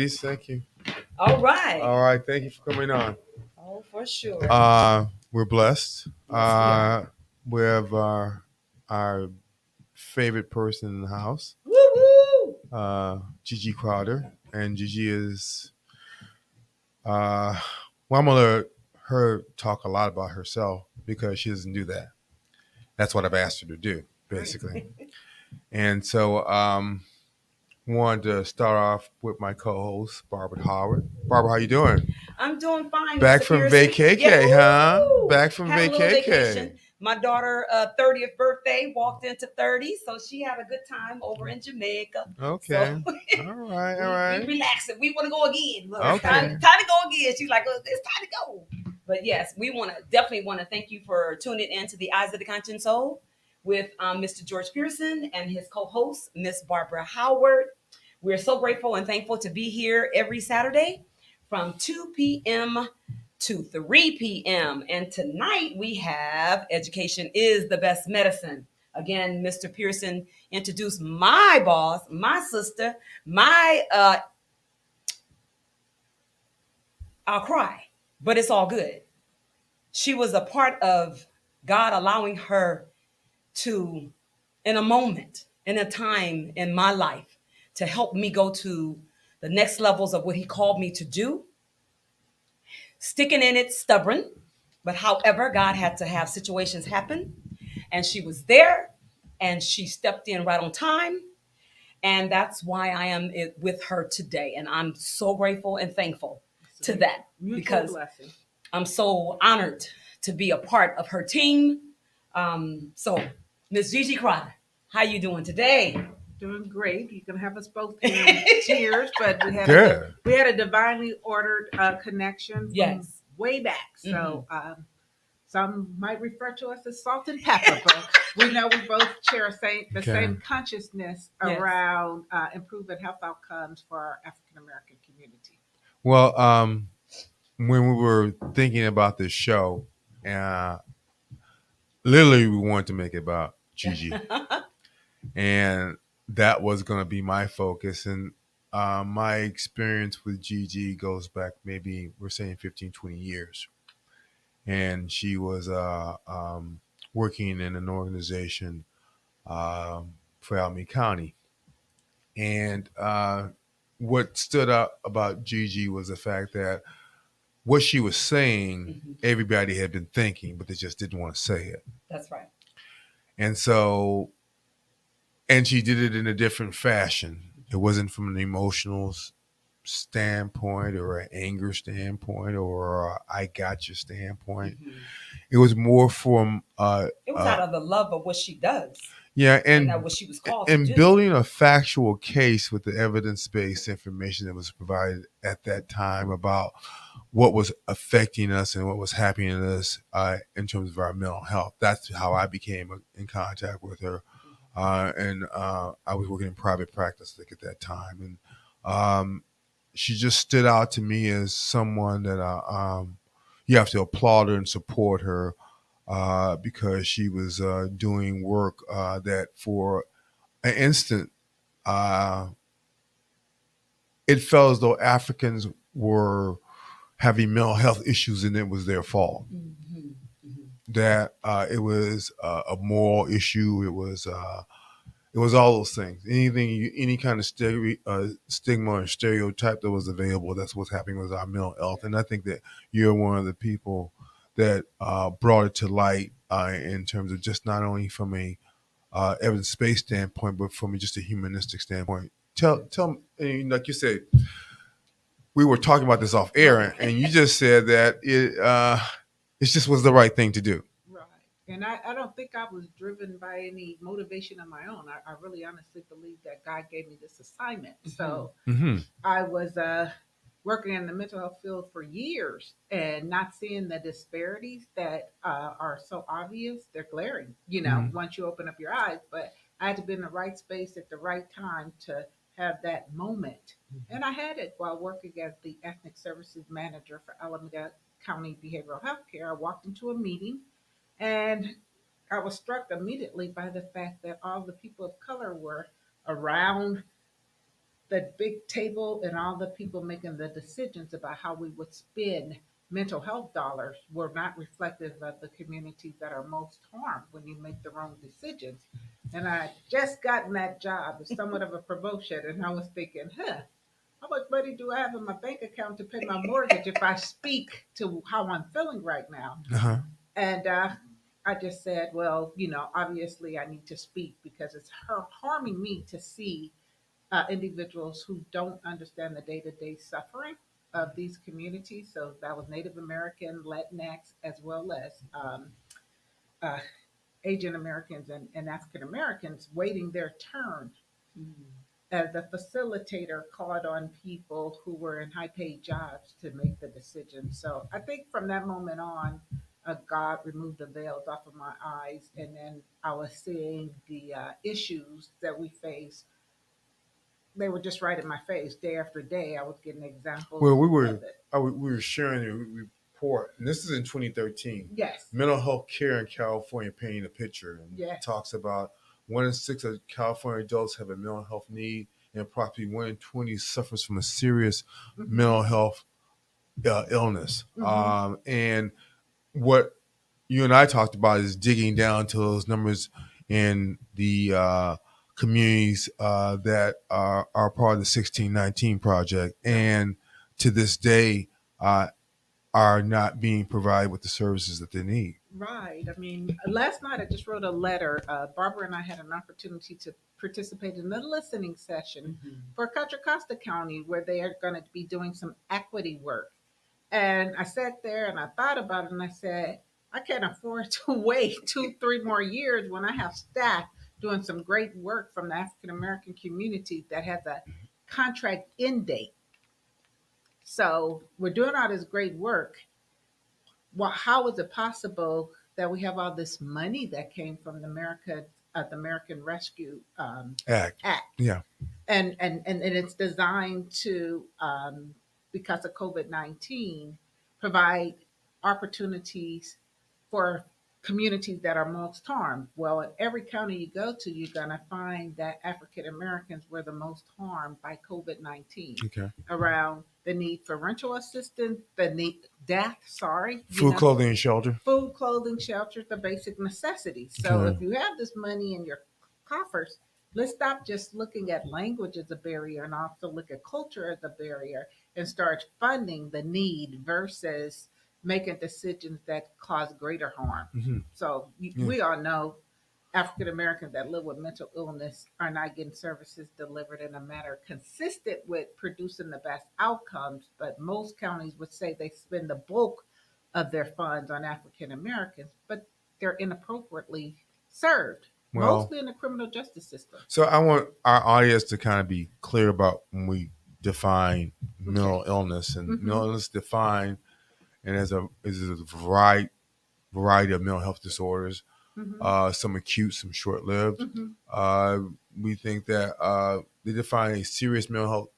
ladies. Thank you. All right. All right. Thank you for coming on. Oh, for sure. We're blessed. Yes, we are. We have our favorite person in the house, Woo woo. Gigi Crowder, and Gigi is. Well, I'm gonna let her talk a lot about herself because she doesn't do that. That's what I've asked her to do, basically. And so, wanted to start off with my co-host Barbara Howard. Barbara, how you doing? I'm doing fine, Back Mr. from Pearson. Yeah, VKK, huh? woo! Back from Had a little VKK. vacation. My daughter' 30th birthday walked into 30, so she had a good time over in Jamaica. Okay. So All right. All we right. relaxing. We want to go again. Look, it's Okay. time to go again. She's like, look, it's time to go. But yes, we definitely want to thank you for tuning in to the Eyes of the Conscious Soul with Mr. George Pearson and his co-host, Miss Barbara Howard. We're so grateful and thankful to be here every Saturday from 2 p.m. to 3 p.m. And tonight we have Education is the Best Medicine. Again, Mr. Pearson introduced my boss, my sister, my I'll cry, but it's all good. She was a part of God allowing her to, in a moment, in a time in my life, to help me go to the next levels of what he called me to do. Sticking in it, stubborn, but however, God had to have situations happen, and she was there, and she stepped in right on time, and that's why I am with her today, and I'm so grateful and thankful to that because I'm so honored to be a part of her team. So, Miss Gigi Crowder, how you doing today? Doing great. You can have us both in tears, but Good. we had a divinely ordered connection from Yes. way back. So some might refer to us as salt and pepper, but we know we both share the Okay. same consciousness Yes. around improving health outcomes for our African American community. Well, when we were thinking about this show, uh, literally we wanted to make it about Gigi, and that was going to be my focus. And my experience with Gigi goes back maybe we're saying 15, 20 years. And she was working in an organization for Alameda County. And what stood out about Gigi was the fact that what she was saying, everybody had been thinking, but they just didn't want to say it. That's right. And so, and she did it in a different fashion. It wasn't from an emotional standpoint or an anger standpoint or I got your standpoint. It was more from It was out of the love of what she does. yeah, And that what she was called to do. building a factual case with the evidence-based information that was provided at that time about what was affecting us and what was happening to us in terms of our mental health. That's how I became in contact with her. And I was working in private practice at that time. And she just stood out to me as someone that you have to applaud her and support her because she was doing work that for an instant, it felt as though Africans were having mental health issues and it was their fault. That it was a moral issue. It was all those things. Any kind of stigma or stereotype that was available. That's what's happening with our mental health. And I think that you're one of the people that brought it to light in terms of just not only from a evidence-based standpoint, but from just a humanistic standpoint. Tell me, like you said, we were talking about this off air, and you just said that it just was the right thing to do. Right. And I don't think I was driven by any motivation of my own. I really honestly believe that God gave me this assignment. So I was working in the mental health field for years and not seeing the disparities that are so obvious. They're glaring, once you open up your eyes. But I had to be in the right space at the right time to have that moment. And I had it while working as the ethnic services manager for Alameda County Behavioral Health Care. I walked into a meeting and I was struck immediately by the fact that all the people of color were around the big table and all the people making the decisions about how we would spend mental health dollars were not reflective of the communities that are most harmed when you make the wrong decisions. And I just gotten that job. It's somewhat of a promotion, and I was thinking, how much money do I have in my bank account to pay my mortgage if I speak to how I'm feeling right now? Uh-huh. And I just said, well, obviously I need to speak because it's harming me to see individuals who don't understand the day to day suffering of these communities. So that was Native American, Latinx, as well as uh, Asian Americans and African Americans waiting their turn. As a facilitator, called on people who were in high paid jobs to make the decision. So I think from that moment on, God removed the veils off of my eyes, and then I was seeing the issues that we face. They were just right in my face day after day. I was getting examples Well, of it. we were sharing a report, and this is in 2013. Yes, Mental health care in California painting a picture, and yes. talks about 1 in 6 of California adults have a mental health need, and approximately 1 in 20 suffers from a serious Hmm. mental health illness. Hmm. And what you and I talked about is digging down to those numbers in the communities that are part of the 1619 project, Right. and to this day uh, are not being provided with the services that they need. Right. I mean, last night I just wrote a letter. Barbara and I had an opportunity to participate in a listening session for Contra Costa County where they are going to be doing some equity work. And I sat there and I thought about it and I said, I can't afford to wait 2, 3 more years when I have staff doing some great work from the African American community that has a contract end date. So we're doing all this great work. Well, how is it possible that we have all this money that came from the American Rescue Act. Act, Yeah. and it's designed to because of COVID-19 provide opportunities for communities that are most harmed. Well, in every county you go to, you're going to find that African Americans were the most harmed by COVID-19 Okay. around the need for rental assistance, the need death, sorry, Food, clothing, and shelter. food, clothing, shelter, the basic necessities. So Okay. if you have this money in your coffers, let's stop just looking at language as a barrier and also look at culture as a barrier and start funding the need versus making decisions that cause greater harm. Hmm. So Yeah. we all know African Americans that live with mental illness are not getting services delivered in a manner consistent with producing the best outcomes. But most counties would say they spend the bulk of their funds on African Americans, but they're inappropriately served, Well, mostly in the criminal justice system. so I want our audience to kind of be clear about when we define Okay. mental illness, and Mm-hmm. mental illness defined and as a variety of mental health disorders, Mm-hmm. some acute, some short lived. Mm-hmm. Uh, we think that they define a serious mental health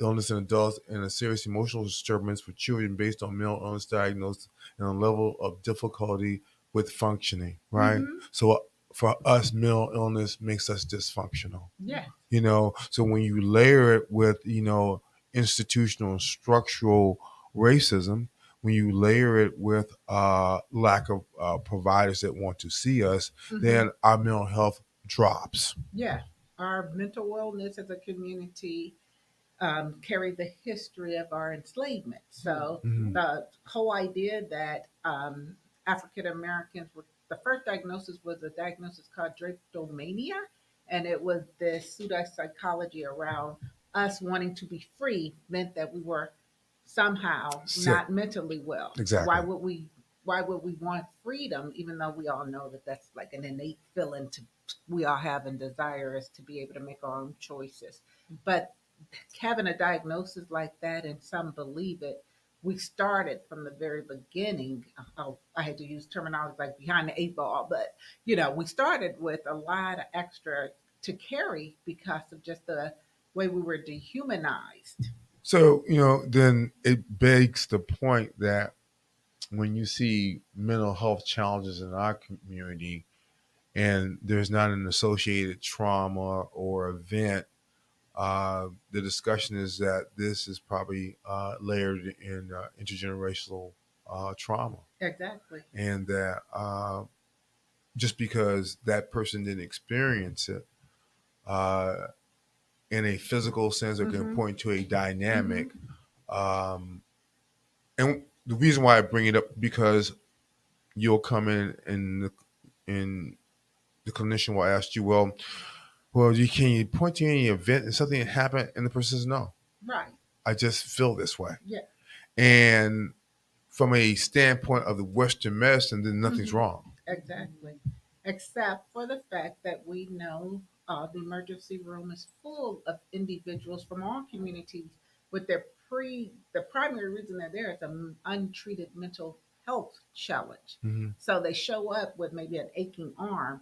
illness in adults and a serious emotional disturbance for children based on mental illness diagnosis and a level of difficulty with functioning, right? Mm-hmm. So for us, mental illness makes us dysfunctional. Yeah. So when you layer it with institutional and structural racism, when you layer it with lack of providers that want to see us, Mm-hmm. then our mental health drops. Yeah. Our mental wellness as a community carry the history of our enslavement. So Mhm. the whole idea that African Americans were the first diagnosis was a diagnosis called drapetomania, and it was this pseudo psychology around us wanting to be free meant that we were somehow Sick. not mentally well. Why Exactly. would we? Why would we want freedom, even though we all know that that's like an innate feeling to we all have and desire is to be able to make our own choices. But having a diagnosis like that and some believe it, we started from the very beginning. I had to use terminology like behind the eight ball, but we started with a lot of extra to carry because of just the way we were dehumanized. So, then it begs the point that when you see mental health challenges in our community and there's not an associated trauma or event The discussion is that this is probably layered in intergenerational trauma, Exactly. and that just because that person didn't experience it uh, in a physical sense or can Mm-hmm. point to a Mm-hmm. dynamic. Um, and the reason why I bring it up because you'll come in the clinician will ask you, well, you can you point to any event and something that happened, and the person says, no, Right. I just feel this way. Yeah. And from a standpoint of the Western medicine, then nothing's Mm-hmm. wrong. Exactly. Except for the fact that we know the emergency room is full of individuals from all communities with the primary reason they're there is an untreated mental health challenge. Hmm. So they show up with maybe an aching arm,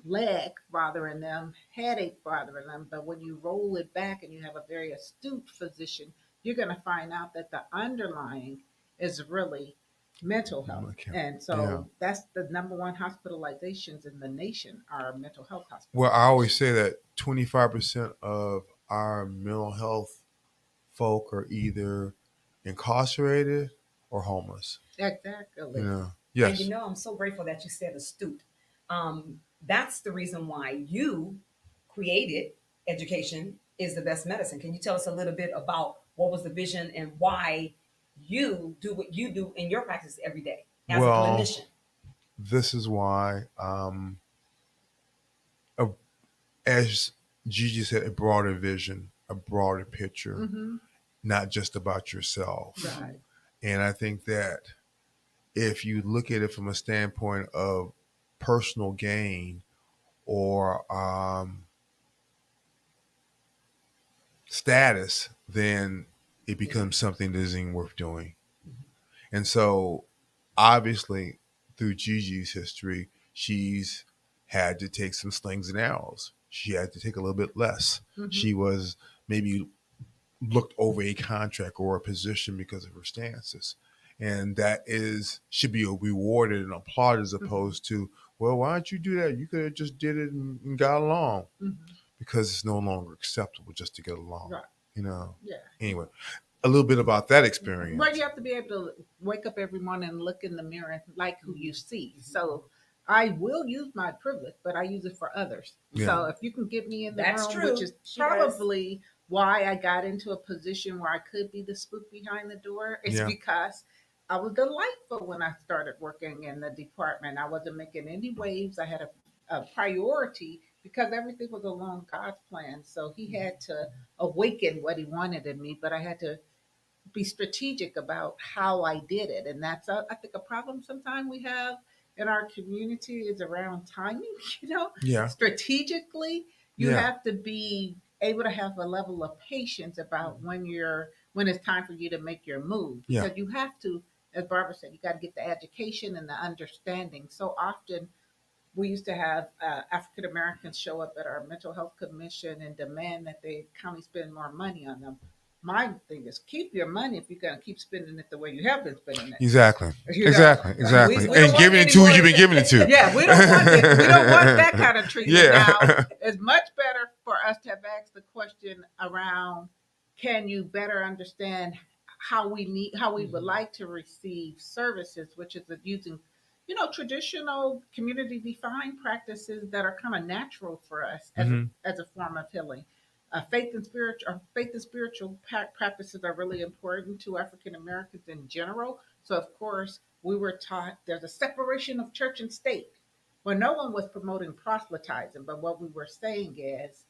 leg bothering them, headache bothering them. But when you roll it back and you have a very astute physician, you're going to find out that the underlying is really mental health. Okay. And Yeah. so that's the number one hospitalizations in the nation are mental health Well, I always hospitalizations. say that 25% of our mental health folk are either incarcerated or homeless. You Exactly. know, And you yes. know, I'm so grateful that you said astute. That's the reason why you created education is the best medicine. Can you tell us a little bit about what was the vision and why you do what you do in your practice every day as a Well, clinician? this is why, a, as Gigi said, a broader vision, a broader picture, Mm-hmm. not just about yourself. Right. And I think that if you look at it from a standpoint of personal gain or status, then it becomes something that isn't worth doing. And so, obviously, through Gigi's history, she's had to take some slings and arrows. She had to take a little bit less. Mm-hmm. She was maybe looked over a contract or a position because of her stances. And that is should be rewarded and applauded as Mm-hmm. opposed to, well, why don't you do that? You could have just did it and got along Mm-hmm. because it's no longer acceptable just to get along. Right. You know. Yeah. Anyway, a little bit about that But experience. you have to be able to wake up every morning and look in the mirror and like who you see. So I will use my privilege, but I use it for others. Yeah. So if you can get me in the That's room, which true. is She does. probably why I got into a position where I could be the spook behind the door, is Yeah. because I was delightful when I started working in the department. I wasn't making any waves. I had a priority because everything was along God's plan. So he had to awaken what he wanted in me, but I had to be strategic about how I did it. And that's, I think, a problem sometimes we have in our community is around timing. You know, Yeah. strategically, you Yeah. have to be able to have a level of patience about when it's time for you to make your move Yeah. because you have to, as Barbara said, you got to get the education and the understanding. So often we used to have African Americans show up at our mental health commission and demand that the county spend more money on them. My thing is keep your money if you're going to keep spending it the way you have been spending it. Exactly. You know, Exactly. Exactly. we don't And want giving it any to who more. you've been giving it to. Yeah, we don't want it. We don't want that kind of treatment. Now, Yeah. it's much better for us to have asked the question around: can you better understand how we would like to receive services, which is using traditional community defined practices that are kind of natural for us Hmm. as a form of healing. Faith and spiritual practices are really important to African Americans in general. So of course we were taught there's a separation of church and state. Well, no one was promoting proselytizing, but what we were saying is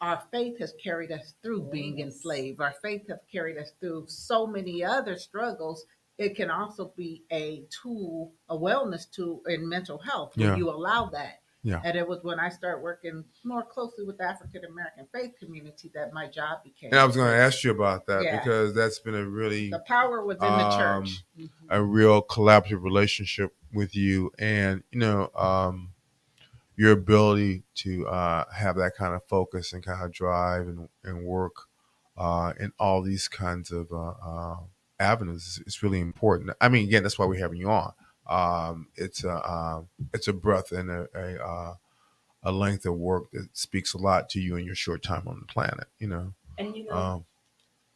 our faith has carried us through Oh, being yes. enslaved. Our faith has carried us through so many other struggles. It can also be a tool, a wellness tool in mental health when Yeah. you allow that. Yeah. And it was when I started working more closely with the African American faith community that my job And became I was going to clear. ask you about that Yeah, because that's been a the really power was in the church. a real collaborative relationship with you, and your ability to have that kind of focus and kind of drive and work in all these kinds of avenues is really important. I mean, again, that's why we're having you on. It's a breath and a length of work that speaks a lot to you in your short time on the planet. And Um,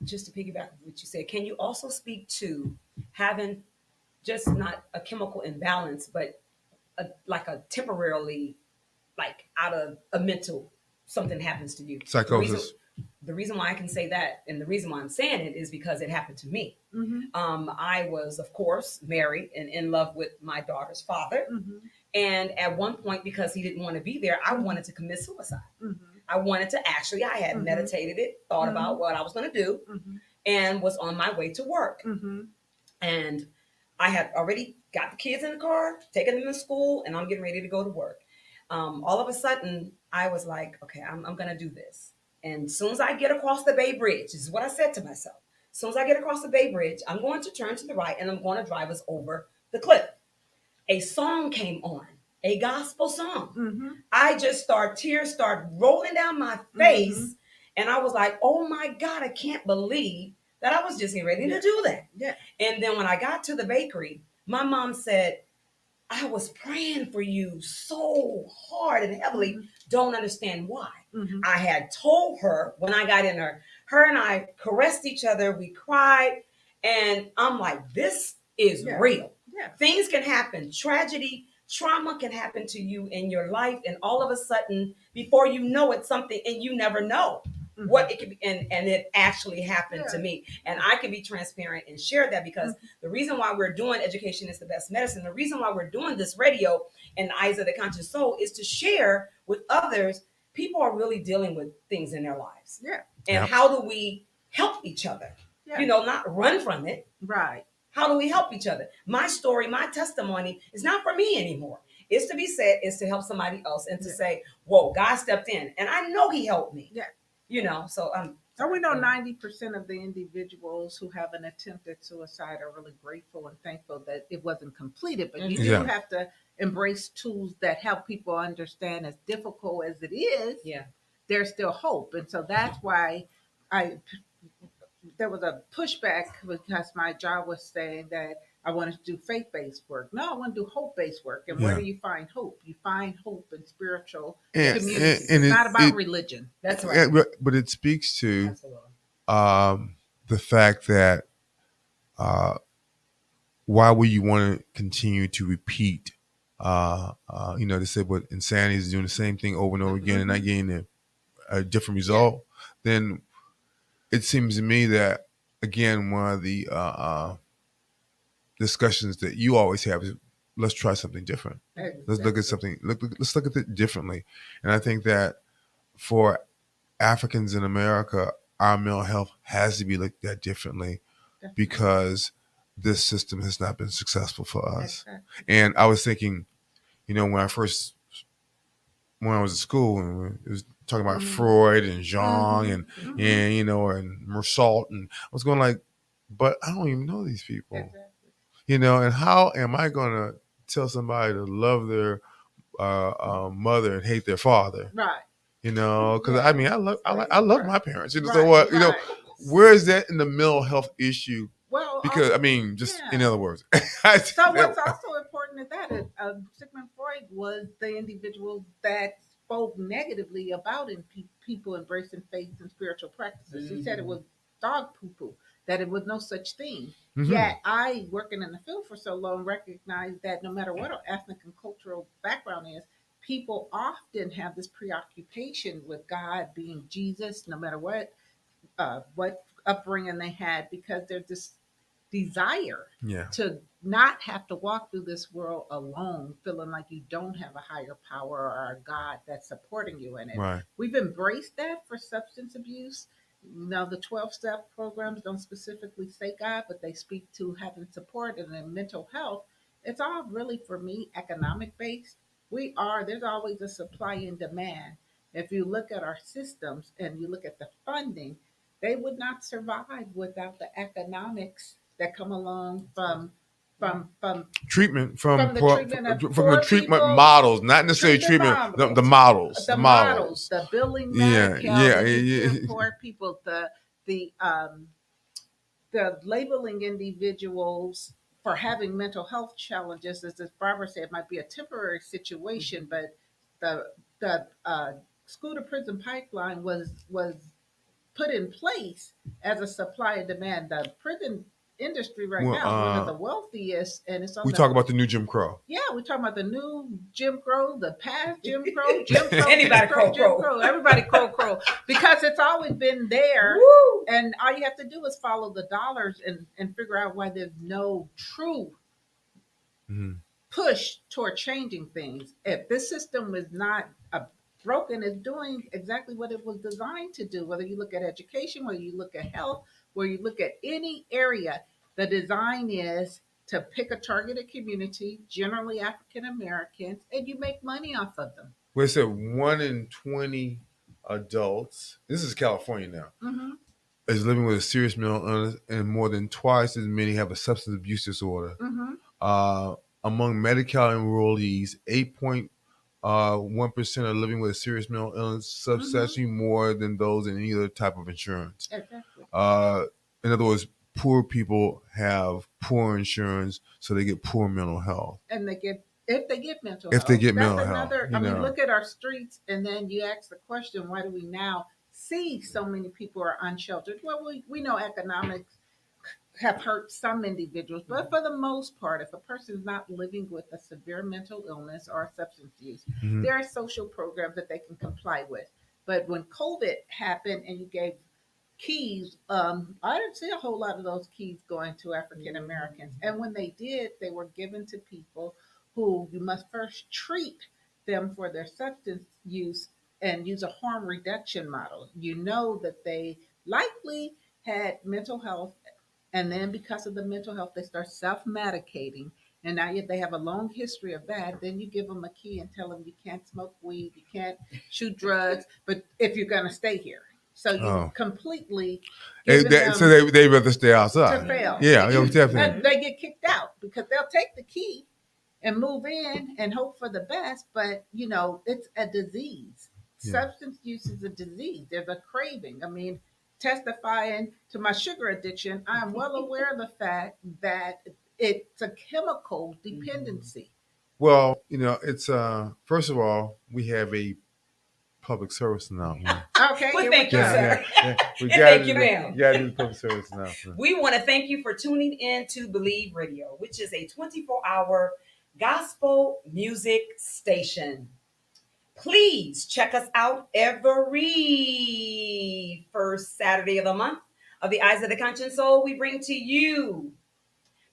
just to piggyback on what you said, can you also speak to having just not a chemical imbalance, but like a temporarily, like out of a mental, something happens to you. Psychosis. The reason why I can say that, and the reason why I'm saying it, is because it happened to me. I was, of course, married and in love with my daughter's father. And at one point, because he didn't want to be there, I wanted to commit suicide. I wanted to actually, I had meditated it, thought about what I was going to do, and was on my way to work. And I had already got the kids in the car, taken them to school, and I'm getting ready to go to work. All of a sudden, I was like, okay, I'm going to do this. And as soon as I get across the Bay Bridge, this is what I said to myself. As soon as I get across the Bay Bridge, I'm going to turn to the right and I'm going to drive us over the cliff. A song came on, a gospel song. I just tears start rolling down my face. And I was like, oh my God, I can't believe that I was just getting ready to do that. Yeah. And then when I got to the bakery, my mom said, I was praying for you so hard and heavily, don't understand why. I had told her when I got in her and I caressed each other, we cried, and I'm like, this is real. Yeah. Things can happen, tragedy, trauma can happen to you in your life, and all of a sudden, before you know it, something, and you never know what it could be, and it actually happened to me. And I can be transparent and share that, because the reason why we're doing Education is the Best Medicine, the reason why we're doing this radio and the Eyes of the Conscious Soul, is to share with others. People are really dealing with things in their lives. Yeah. And how do we help each other? Yeah. Not run from it. Right. How do we help each other? My story, my testimony is not for me anymore. It's to be said, it's to help somebody else, and to say, whoa, God stepped in and I know he helped me. Yeah. So we know 90% of the individuals who have an attempted suicide are really grateful and thankful that it wasn't completed. But you do have to embrace tools that help people understand, as difficult as it is, there's still hope. And so that's why there was a pushback, because my job was saying that I wanted to do faith-based work. No, I want to do hope-based work. And where do you find hope? You find hope in spiritual communities. It's not about religion. That's right. But it speaks to the fact that why would you want to continue to repeat? They say what insanity is, doing the same thing over and over again and not getting a different result. Then it seems to me that, again, one of the discussions that you always have is, let's try something different. Exactly. Let's look at something. Let's look at it differently. And I think that for Africans in America, our mental health has to be looked at differently, because this system has not been successful for us. And I was thinking, when I was in school, and it was talking about Freud and Jung and and Marsault, and I was going like, but I don't even know these people. And how am I going to tell somebody to love their mother and hate their father? Right. Because I love my parents. So what? Where is that in the mental health issue? Well, because in other words. So what's also important is that Sigmund Freud was the individual that spoke negatively about people embracing faith and spiritual practices. He said it was dog poo-poo, that it was no such thing. Yet I, working in the field for so long, recognize that no matter what our ethnic and cultural background is, people often have this preoccupation with God being Jesus, no matter what upbringing they had, because there's this desire to not have to walk through this world alone, feeling like you don't have a higher power or a God that's supporting you in it. Right. We've embraced that for substance abuse. Now, the 12-step programs don't specifically say God, but they speak to having support and then mental health. It's all really, for me, economic based. There's always a supply and demand. If you look at our systems and you look at the funding, they would not survive without the economics that come along from treatment, from the treatment models, not necessarily treatment, the models, the billing back, poor people, the labeling individuals for having mental health challenges, as Barbara said, might be a temporary situation, but the the school to prison pipeline was put in place as a supply and demand. The prison industry right Well, now is one of the wealthiest, and it's on we the talk about the new Jim Crow. yeah, we're talking about the new Jim Crow, the past Jim Crow, Jim Crow, Anybody crow, Jim Crow, everybody crow, because it's always been there. Woo! And all you have to do is follow the dollars and figure out why there's no true Mhm. push toward changing things. If this system was not broken, it's doing exactly what it was designed to do. Whether you look at education, whether you look at health, where you look at any area, the design is to pick a targeted community, generally African Americans, and you make money off of them. We said 1 in 20 adults. This is California now. Mm-hmm. Is living with a serious mental illness, and more than twice as many have a substance abuse disorder. Mm-hmm. Uh, among Medi-Cal enrollees, 8.1% are living with a serious mental illness, substantially more than those in any other type of insurance. Exactly. In other words, poor people have poor insurance, so they get poor mental health. And they get if they get mental If health. they get That's mental another. health, I mean, look at our streets, and then you ask the question: why do we now see so many people are unsheltered? Well, we know economics have hurt some individuals, but for the most part, if a person is not living with a severe mental illness or substance use, Mhm. there are social programs that they can comply with. But when COVID happened and you gave keys, I didn't see a whole lot of those keys going to African Americans. And when they did, they were given to people who you must first treat them for their substance use and use a harm reduction model. You know that they likely had mental health, and then because of the mental health, they start self medicating. And now if they have a long history of that, then you give them a key and tell them you can't smoke weed, you can't shoot drugs, but if you're going to stay here. So you completely giving them so they rather stay outside to fail. Yeah, definitely. And they get kicked out because they'll take the key and move in and hope for the best. But it's a disease. Yeah. Substance use is a disease. There's a craving. I mean, testifying to my sugar addiction, I am well aware of the fact that it's a chemical dependency. Well, it's first of all, we have a public service announcement. Okay, Well, here thank we you, go. sir. We And got thank you, ma'am. You got to do the public service announcement. We want to thank you for tuning in to Believe Radio, which is a 24-hour gospel music station. Please check us out every first Saturday of the month of the Eyes of the Conscience Soul. We bring to you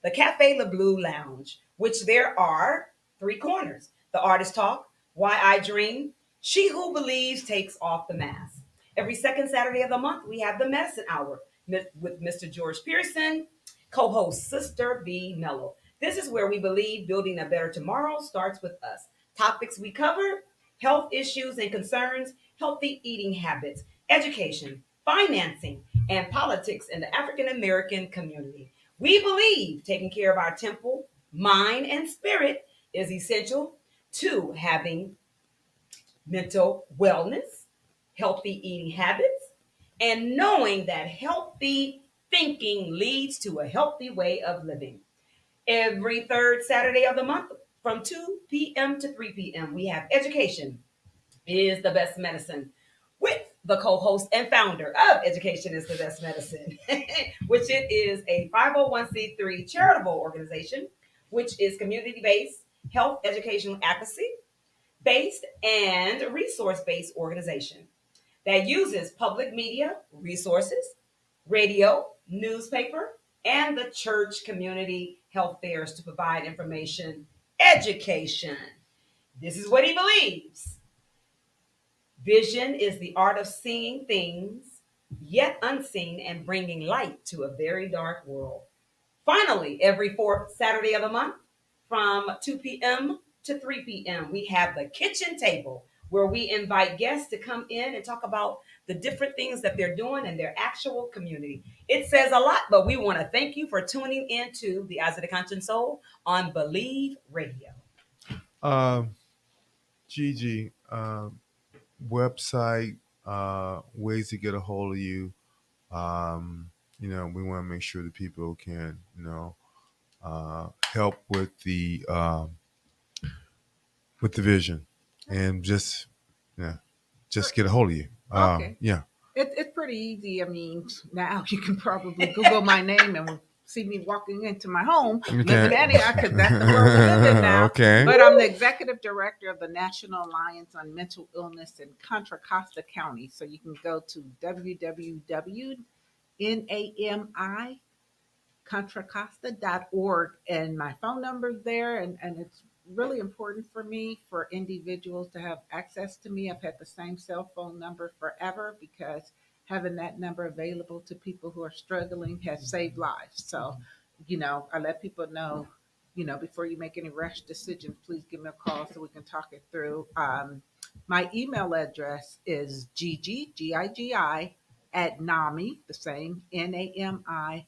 the Cafe Le Bleu Lounge, which there are three corners: the artist talk, why I dream, she who believes takes off the mask. Every second Saturday of the month, we have the medicine hour with Mr. George Pearson, co-host Sister V Mello. This is where we believe building a better tomorrow starts with us. Topics we cover: health issues and concerns, healthy eating habits, education, financing, and politics in the African American community. We believe taking care of our temple, mind, and spirit is essential to having mental wellness, healthy eating habits, and knowing that healthy thinking leads to a healthy way of living. Every third Saturday of the month from 2 p.m. to 3 p.m., we have Education is the Best Medicine with the co-host and founder of Education is the Best Medicine, which it is a 501c3 charitable organization, which is community-based, health educational advocacy based, and resource-based organization that uses public media resources, radio, newspaper, and the church community health fairs to provide information, education. This is what he believes. Vision is the art of seeing things yet unseen and bringing light to a very dark world. Finally, every fourth Saturday of the month from 2 p.m. to 3 p.m., we have the kitchen table where we invite guests to come in and talk about the different things that they're doing in their actual community. It says a lot, but we want to thank you for tuning in to the Eyes of the Conscious Soul on Believe Radio. GiGi, website, ways to get a hold of you. We want to make sure that people can, help with the vision, and just Yeah. Just get a hold of you. Okay. Yeah. It's pretty easy. I mean, now you can probably Google my name and see me walking into my home, living Okay. any, because that's the world we live in now. Okay. But I'm the executive director of the National Alliance on Mental Illness in Contra Costa County. So you can go to www.nami contracosta.org, and my phone number's there, and it's really important for me for individuals to have access to me. I've had the same cell phone number forever because having that number available to people who are struggling has saved lives. So, I let people know, before you make any rash decisions, please give me a call so we can talk it through. My email address is GiGi, at NAMI, the same, NAMI,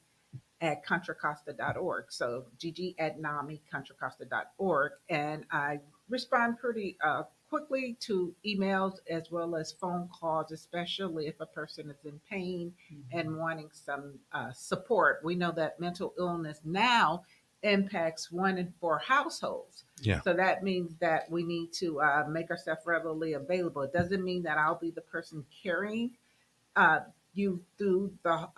at contracosta.org. So GG at NAMI contracosta.org. And I respond pretty quickly to emails as well as phone calls, especially if a person is in pain and wanting some support. We know that mental illness now impacts 1 in 4 households. Yeah. So that means that we need to make ourselves readily available. It doesn't mean that I'll be the person carrying uh, you through the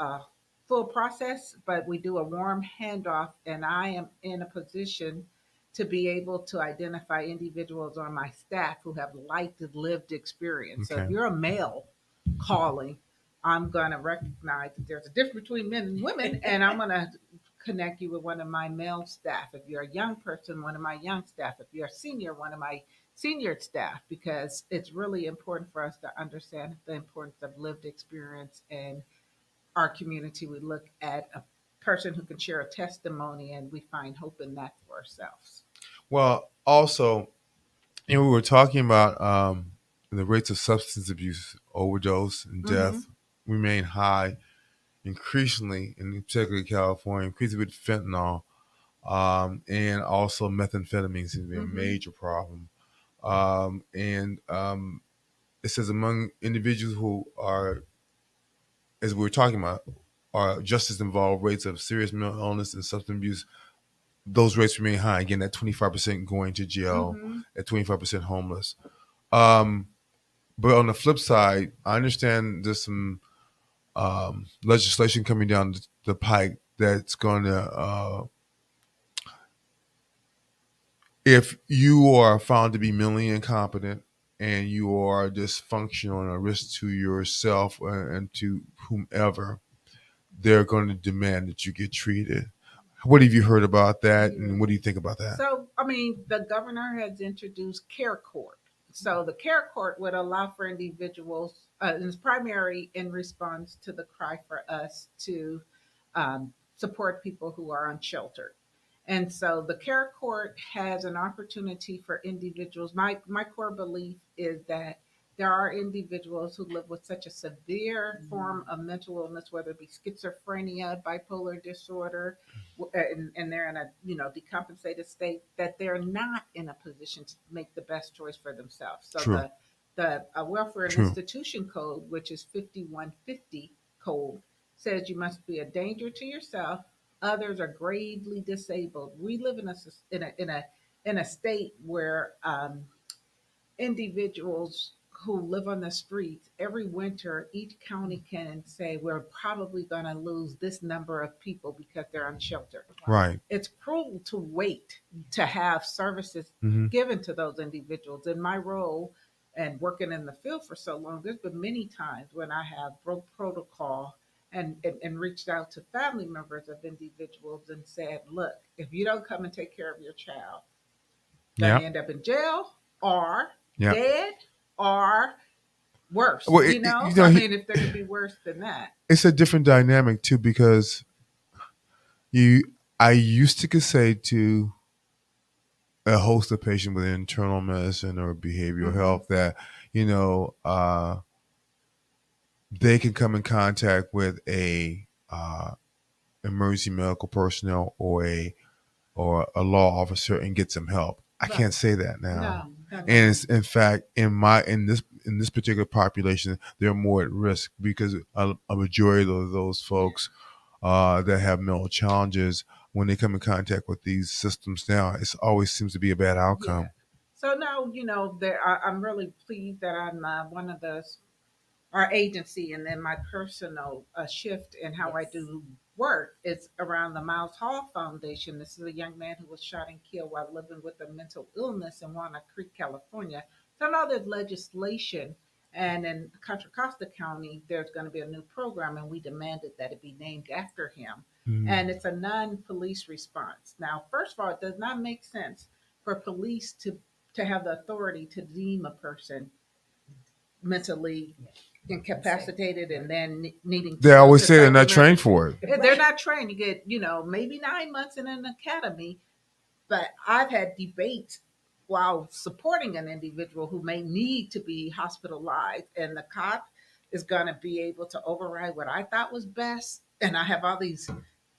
full process, but we do a warm handoff, and I am in a position to be able to identify individuals on my staff who have lived experience. So if Okay. you're a male calling, I'm going to recognize that there's a difference between men and women, and I'm going to connect you with one of my male staff. If you're a young person, one of my young staff. If you're a senior, one of my senior staff, because it's really important for us to understand the importance of lived experience in our community. We look at a person who can share a testimony and we find hope in that for ourselves. Well, also, we were talking about the rates of substance abuse, overdose, and Mm-hmm. death remain high increasingly, in particularly California, increasingly with fentanyl, and also methamphetamine seems to be a Mm-hmm. major problem. And it says among individuals who are, as we were talking about, are just as involved, rates of serious mental illness and substance abuse, those rates remain high. Again, at 25% going to jail, Mm-hmm. at 25% homeless. Um, but on the flip side, I understand there's some legislation coming down the pike that's going to, if you are found to be mentally incompetent and you are dysfunctional and a risk to yourself and to whomever, they're going to demand that you get treated. What have you heard about that, Yeah. and what do you think about that? So, I mean, the governor has introduced care court. So, the care court would allow for individuals, and it's primary in response to the cry for us to support people who are unsheltered. And so, the care court has an opportunity for individuals. My core belief is that there are individuals who live with such a severe form of mental illness, whether it be schizophrenia, bipolar disorder, and they're in a decompensated state, that they're not in a position to make the best choice for themselves. So True. the welfare and True. institution code, which is 5150 code, says you must be a danger to yourself. Others are gravely disabled. We live in a state where individuals who live on the streets every winter, each county can say we're probably going to lose this number of people because they're unsheltered. Right. It's cruel to wait to have services Hmm. given to those individuals. In my role and working in the field for so long, there's been many times when I have broke protocol and reached out to family members of individuals and said, look, if you don't come and take care of your child, going Yeah. to end up in jail or Yeah. dead or worse. Well, So I mean, if there could be worse than that. it's a different dynamic too, because you, I used to could say to a host of patients with internal medicine or behavioral Mm-hmm. health that you know they can come in contact with a emergency medical personnel or a law officer and get some help. I Right. can't say that now. No. And it's, in fact, in this particular population, they're more at risk because a majority of those folks that have mental challenges, when they come in contact with these systems now, it always seems to be a bad Yeah. outcome. So now, I'm really pleased that I'm one of the our agency, and then my personal shift in how I Yes. do work is around the Miles Hall Foundation. This is a young man who was shot and killed while living with a mental illness in Walnut Creek, California. So now there's legislation, and in Contra Costa County, there's going to be a new program, and we demanded that it be named after him. Mm. And it's a non-police response. Now, first of all, it does not make sense for police to have the authority to deem a person mentally incapacitated and then needing to They go always to say they're not psychometric. trained for it. They're not trained. You get, maybe 9 months in an academy, but I've had debates while supporting an individual who may need to be hospitalized, and the cop is going to be able to override what I thought was best. And I have all these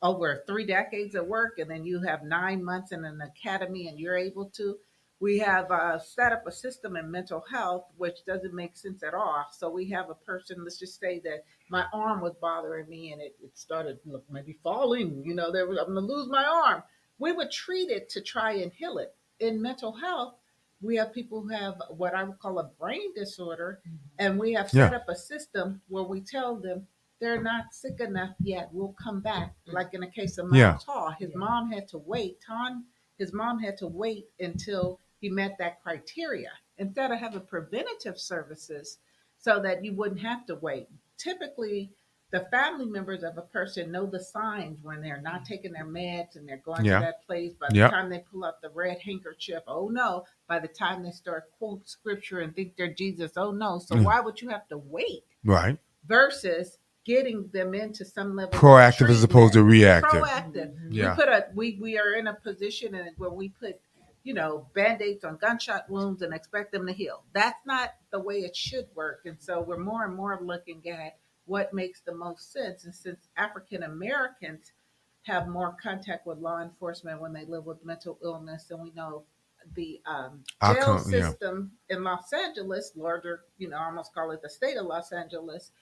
over 3 decades of work, and then you have 9 months in an academy, and you're able to. We have set up a system in mental health which doesn't make sense at all. So we have a person, let's just say that my arm was bothering me and it started maybe falling, I'm going to lose my arm. We would treat it to try and heal it. In mental health, we have people who have what I would call a brain disorder, and we have Yeah. set up a system where we tell them they're not sick enough yet. We'll come back. Like in the case of Yeah. Miles Hall, his mom had to wait. His mom had to wait until he met that criteria instead of having preventative services so that you wouldn't have to wait. Typically, the family members of a person know the signs when they're not taking their meds and they're going to Yeah. that place. By the Yeah. time they pull out the red handkerchief, oh no. By the time they start quote scripture and think they're Jesus, oh no. So Mm. why would you have to wait Right. versus getting them into some level of Proactive as opposed to treatment? reactive. Proactive. Yeah. We are in a position where we put band-aids on gunshot wounds and expect them to heal. That's not the way it should work. And so we're more and more looking at what makes the most sense. And since African Americans have more contact with law enforcement when they live with mental illness, and we know the jail Yeah. system in Los Angeles, larger, I almost call it the state of Los Angeles,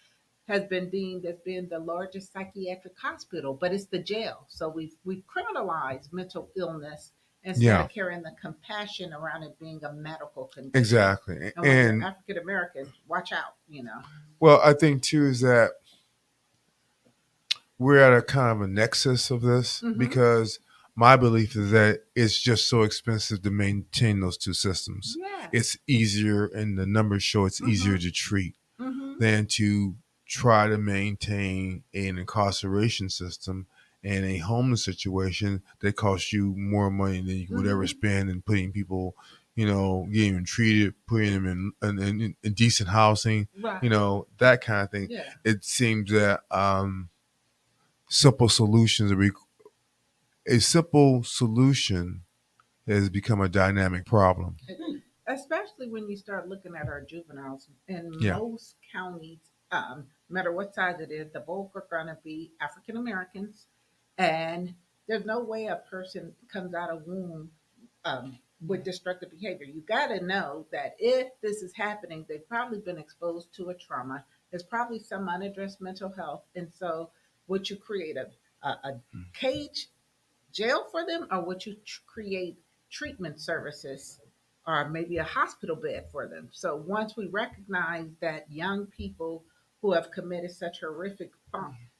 has been deemed as being the largest psychiatric hospital, but it's the jail. So we've criminalized mental illness instead Yeah. of carrying the compassion around it being a medical condition. Exactly. And when you're And African American, watch out. well, I think too is that we're at a kind of a nexus of this Mhm. because my belief is that it's just so expensive to maintain those two systems. Yes. It's easier, and the numbers show it's easier to treat Mhm. than to try to maintain an incarceration system and a homeless situation that costs you more money than you would ever Mhm. spend in putting people, getting them treated, putting them in decent housing, Right. that kind of thing. Yeah. It seems that simple solutions a simple solution has become a dynamic problem. Especially when you start looking at our juveniles in Yeah. most counties, no matter what size it is, the bulk are going to be African Americans, and there's no way a person comes out of womb with destructive behavior. You got to know that if this is happening, they've probably been exposed to a trauma. There's probably some unaddressed mental health, and so would you create a cage jail for them, or would you create treatment services or maybe a hospital bed for them? So once we recognize that young people who have committed such horrific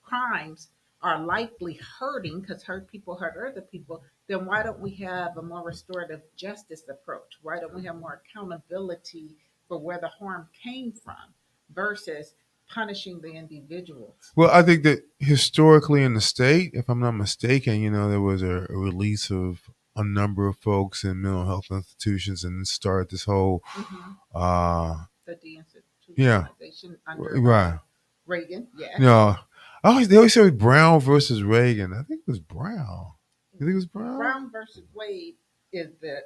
crimes are likely hurting because hurt people hurt other people, then why don't we have a more restorative justice approach? Why don't we have more accountability for where the harm came from versus punishing the individuals? Well, I think that historically in the state, if I'm not mistaken, there was a release of a number of folks in mental health institutions, and it started this whole, Mhm. uh, The yeah, deinstitutionalization under right. Reagan. Yes. They always say it was Brown versus Reagan. I think it was Brown. You think it was Brown? Brown versus Wade is the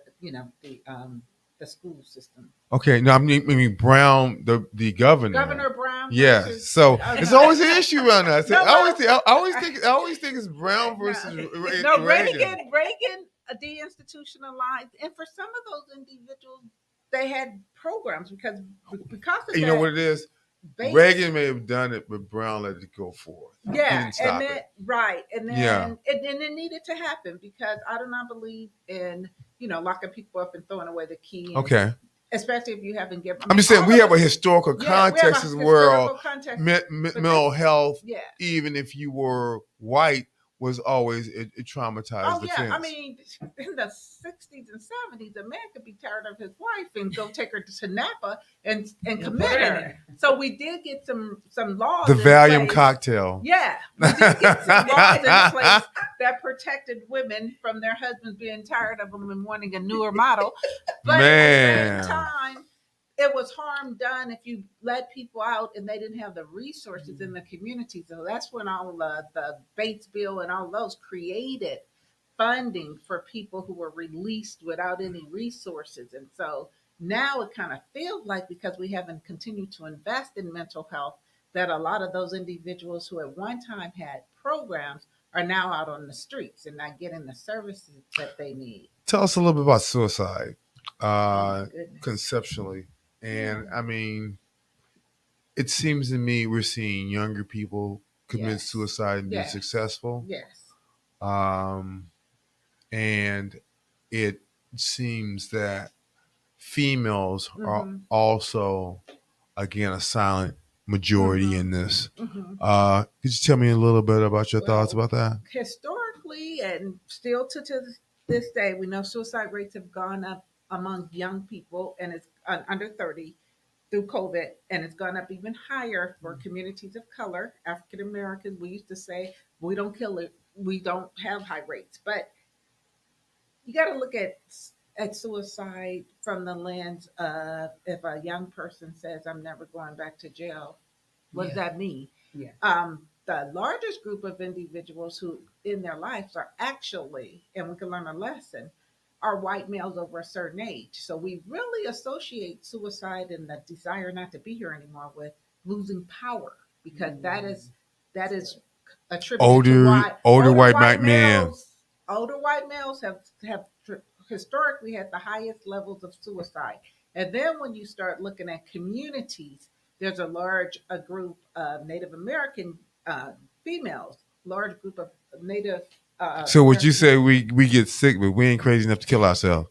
school system. Okay, no, I mean Brown, the governor. Governor Brown. Yeah, versus, so it's always an issue around that. No, I always think it's Brown versus no, Reagan. Reagan deinstitutionalized, and for some of those individuals, they had programs because of You know that what it is? base. Reagan may have done it, but Brown let it go forth. He Yeah, didn't stop it. right, and then Yeah. and it needed to happen because I do not believe in locking people up and throwing away the key. And Okay. especially if you haven't given. I'm just saying we have a historical we have context a as well. historical context, Mental health, yeah. even if you were white, was always a traumatized offense. I mean, in the 60s and 70s, a man could be tired of his wife and go take her to Napa and commit her. So we did get some laws. The Valium cocktail. Yeah, we did get some laws in place that protected women from their husbands being tired of them and wanting a newer model. But at the same time, it was harm done if you let people out and they didn't have the resources in the community. So that's when all the Bates bill and all those created funding for people who were released without any resources. And so now it kind of feels like, because we haven't continued to invest in mental health, that a lot of those individuals who at one time had programs are now out on the streets and not getting the services that they need. Tell us a little bit about suicide, conceptually. And I mean, it seems to me we're seeing younger people commit suicide and be successful. Yes. And it seems that females are also, again, a silent majority in this. Could you tell me a little bit about your thoughts about that? Historically, and still to this day, we know suicide rates have gone up among young people, and it's under 30 through COVID, and it's gone up even higher for communities of color, African Americans. We used to say we don't kill it, we don't have high rates, but you got to look at suicide from the lens of, if a young person says, "I'm never going back to jail," what does that mean? Yeah. The largest group of individuals who in their lives are actually, and we can learn a lesson, are white males over a certain age. So we really associate suicide and the desire not to be here anymore with losing power, because that is attributed to older white males. Older white males have historically had the highest levels of suicide. And then when you start looking at communities, there's a group of Native American females, large group of Native. So would you say we get sick, but we ain't crazy enough to kill ourselves?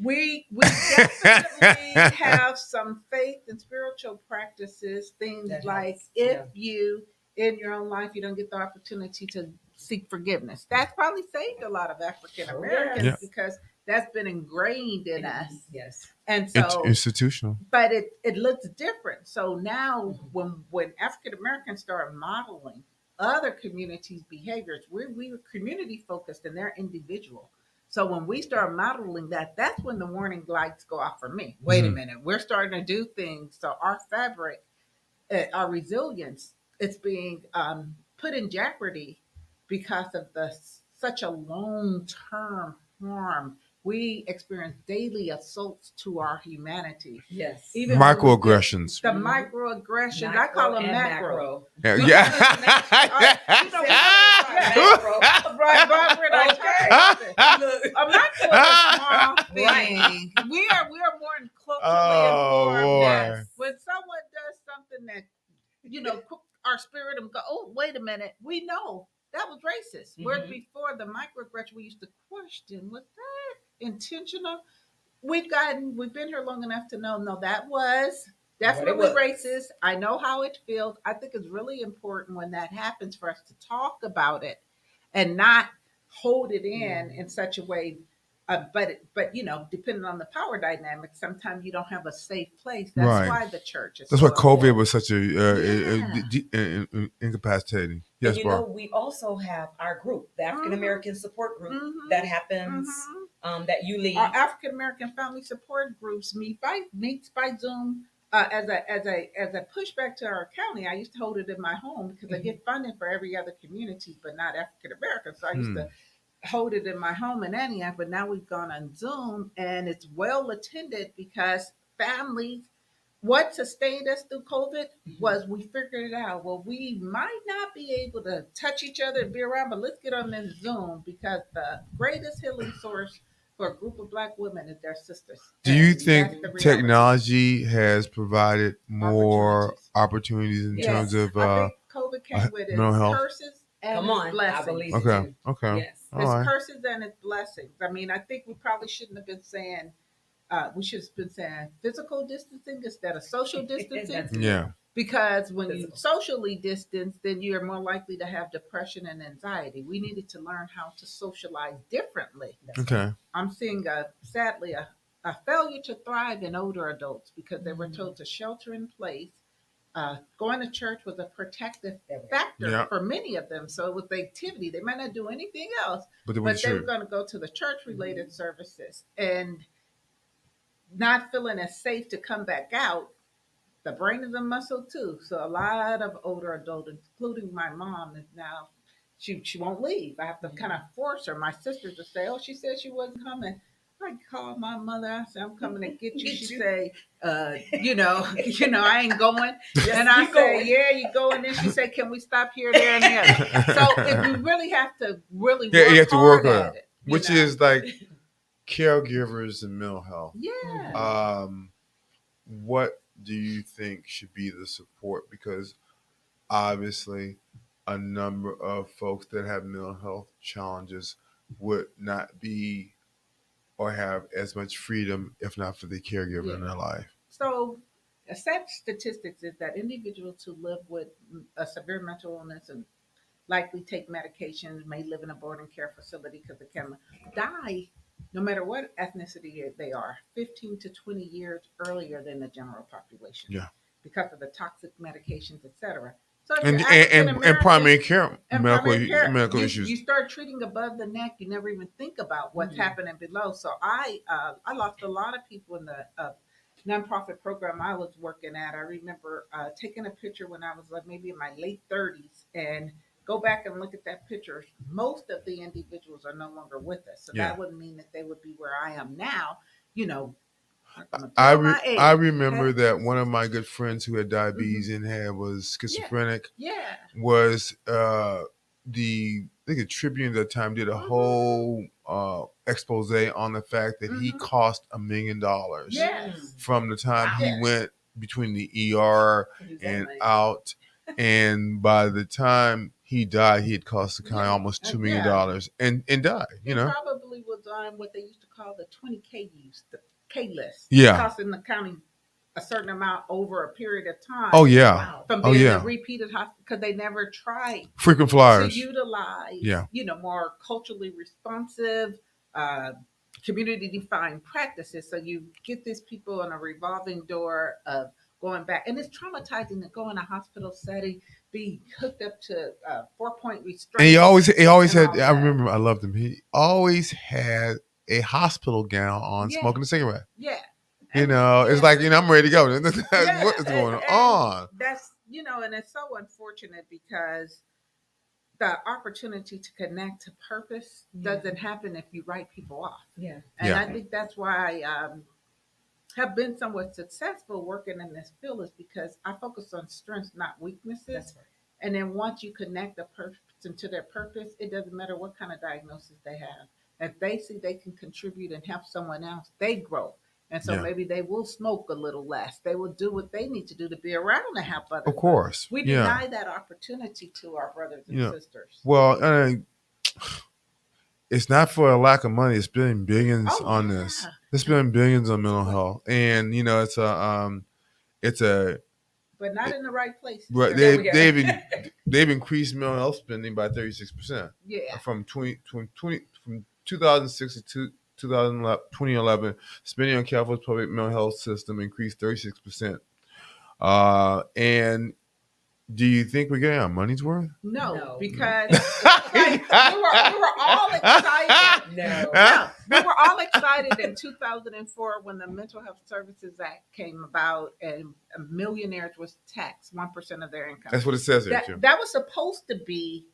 We definitely have some faith and spiritual practices, things that like if you in your own life you don't get the opportunity to seek forgiveness. That's probably saved a lot of African Americans because that's been ingrained in us. Yes. And so institutional. But it looks different. So now when African Americans start modeling other communities' behaviors, we're community focused and they're individual. So when we start modeling that, that's when the warning lights go off for me. Wait a minute, we're starting to do things. So our fabric, our resilience, it's being put in jeopardy because of such a long-term harm. We experience daily assaults to our humanity. Yes. Even microaggressions. The microaggressions. I call them macro. Yeah. Macro. Right, Barbara. A macro is a small thing. We are more culturally informed. Yes. When someone does something that, our spirit and go, oh, wait a minute, we know that was racist. Whereas before the microaggression, we used to question, was that intentional? We've been here long enough to know, no, that was definitely racist. I know how it feels. I think it's really important when that happens for us to talk about it and not hold it in such a way. But depending on the power dynamic, sometimes you don't have a safe place. That's why the church is. That's why COVID was such incapacitating. Yes, and we also have our group, the African American support group, that happens that you lead. Our African American family support groups meets by Zoom. As a pushback to our county, I used to hold it in my home because I get funding for every other community, but not African American. So I used to hold it in my home in Antioch, but now we've gone on Zoom and it's well attended because families, what sustained us through COVID was we figured it out. Well, we might not be able to touch each other and be around, but let's get on this Zoom because the greatest healing source for a group of Black women is their sisters. Do you think technology has provided more opportunities in terms of I think COVID came with mental health? curses and Come its on, I blessings. believe it Okay. too. Okay. Yes. All Its right. curses and its blessings. I mean, I think we probably shouldn't have been saying, we should have been saying physical distancing instead of social distancing. That's good. Yeah. Because when you Physical. socially distance, then you're more likely to have depression and anxiety. We needed to learn how to socialize differently. That's Okay. right. I'm seeing sadly a failure to thrive in older adults because they were told to shelter in place. Going to church was a protective factor Yeah. for many of them. So it was the activity. They might not do anything else, But they went but to they were church. going to go to the church related services and not feeling as safe to come back out. The brain is a muscle too. So a lot of older adults, including my mom, is now she won't leave. I have to kind of force her. My sister to say, "Oh, she said she wasn't coming." I called my mother. I said, "I'm coming to get you." Get She you. say, I ain't going." Yes, And I you say, going. "Yeah, you going?" Then she said, "Can we stop here, there, and the other?" So if you really have to really Yeah, work you have to hard work on at it, it, which is like caregivers and mental health. yeah. What do you think should be the support? Because obviously, a number of folks that have mental health challenges would not be or have as much freedom if not for the caregiver Yeah. in their life. So, a sad statistics is that individuals who live with a severe mental illness and likely take medications, may live in a boarding care facility because they can die, no matter what ethnicity they are, 15 to 20 years earlier than the general population Yeah. because of the toxic medications, etc. So, if you're And African and primary American care and primary care, medical you issues. start treating above the neck. You never even think about what's happening below. So I lost a lot of people in the nonprofit program I was working at. I remember taking a picture when I was like maybe in my late 30s and go back and look at that picture. Most of the individuals are no longer with us, so Yeah. that wouldn't mean that they would be where I am now. You know, I'm gonna I tell my I age. remember Okay. that one of my good friends who had diabetes Hmm. and was Yeah, schizophrenic yeah. was the I think the Tribune at the time did a Hmm. whole expose on the fact that he Hmm. cost $1 million Yes. from the time Wow. he Yes. went between the ER Use that and money. out, and by the time he died, he had cost the county Yeah. almost $2 million Yeah. and died. He probably was on what they used to call the 20K use, the K list, Yeah. costing the county a certain amount over a period of Oh time yeah. Wow. from Oh being in a yeah. repeated hospital because they never tried Frequent to flyers. utilize, Yeah. more culturally responsive, uh, community defined practices. So you get these people on a revolving door of going back, and it's traumatizing to go in a hospital setting, be hooked up to 4-point And he restraints always and had. all I that. remember I loved him. He always had a hospital gown on, Yeah, smoking a cigarette. yeah, You and know, it's yeah, like I'm ready to go. yeah, What is going and on? that's and it's so unfortunate because the opportunity to connect to purpose doesn't happen if you write people off. Yeah. And Yeah. I think that's why I have been somewhat successful working in this field is because I focus on strengths, not weaknesses. That's right. And then once you connect the person to their purpose, it doesn't matter what kind of diagnosis they have. If they see they can contribute and help someone else, they grow. And so Yeah. maybe they will smoke a little less. They will do what they need to do to be around and help Of others. But course. we Yeah. deny that opportunity to our brothers and Yeah. sisters. Well, it's not for a lack of money. It's spending billions Oh on this. yeah, They're spending billions on mental health, and it's a but not in the right places. right. There we go. They've increased mental health spending by 36% Yeah, from 2006 to 2011. Spending on California's public mental health system increased 36%. And do you think we're getting our money's worth? no, No. because we were all excited. No. No, we were all excited in 2004 when the Mental Health Services Act came about and millionaires was taxed 1% of their income. That's what it says here, That too. that was supposed to be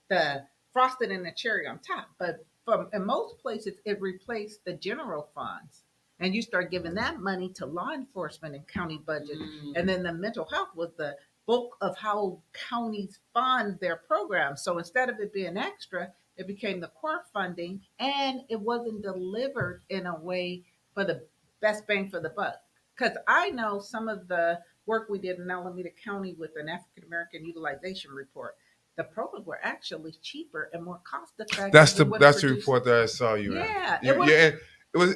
the frosted and the cherry on top, but from in most places it replaced the general funds, and you start giving that money to law enforcement and county budget, and then the mental health was the bulk of how counties fund their programs. So instead of it being extra, it became the core funding, and it wasn't delivered in a way for the best bang for the buck. Because I know some of the work we did in Alameda County with an African American utilization report, the programs were actually cheaper and more cost effective than what That's the produced. report that I saw you in. Yeah, Yeah, and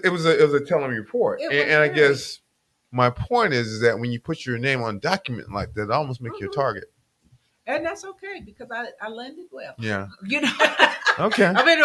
it was a telling report, it was and I very. guess my point is that when you put your name on a document like that, it almost make you a Mhm. target. And that's okay because I landed well. Yeah. You know, Okay. I mean,